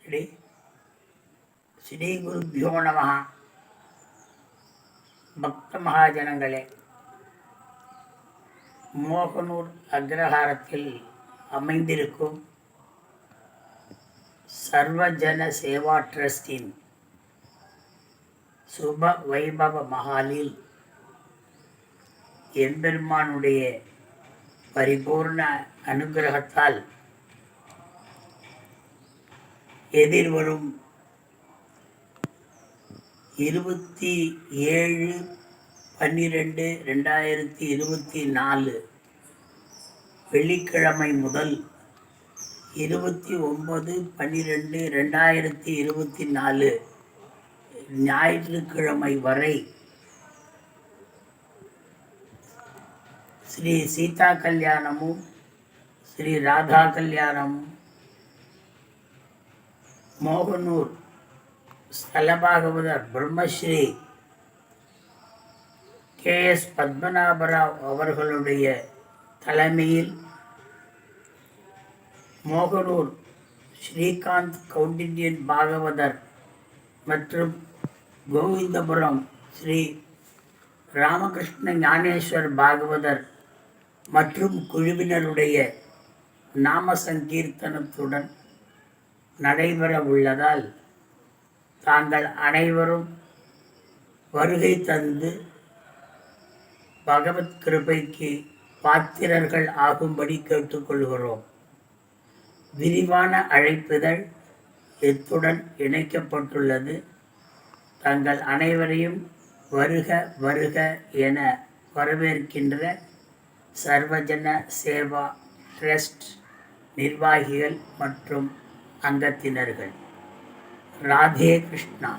ஸ்ரீ ஸ்ரீ குருப்யோ நம. பக்த மகாஜனங்களே, மோகனூர் அக்ரஹாரத்தில் அமைந்திருக்கும் சர்வஜன சேவா ட்ரஸ்டின் சுப வைபவ மஹாலில் எம்பெருமானுடைய பரிபூர்ண அனுகிரகத்தால் எதிர்வரும் 27/12/2024 வெள்ளிக்கிழமை முதல் 29/12/2024 ஞாயிற்றுக்கிழமை வரை ஸ்ரீ சீதா கல்யாணமும் ஸ்ரீ ராதா கல்யாணமும் மோகனூர் ஸ்தலபாகவதர் பிரம்மஸ்ரீ KS பத்மநாபராவ் அவர்களுடைய தலைமையில் மோகனூர் ஸ்ரீகாந்த் கௌண்டின்யன் பாகவதர் மற்றும் கோவிந்தபுரம் ஸ்ரீ ராமகிருஷ்ண ஞானேஸ்வர் பாகவதர் மற்றும் குழுவினருடைய நாம சங்கீர்த்தனத்துடன் நடைபெற உள்ளதால் தாங்கள் அனைவரும் வருகை தந்து பகவத் கிருபைக்கு பாத்திரர்கள் ஆகும்படி கேட்டுக்கொள்கிறோம். விரிவான அழைப்பிதழ் இத்துடன் இணைக்கப்பட்டுள்ளது. தங்கள் அனைவரையும் வருக வருக என வரவேற்கின்ற சர்வஜன சேவா ட்ரஸ்ட் நிர்வாகிகள் மற்றும் அங்கத்தினர்கள். ராதே கிருஷ்ணா.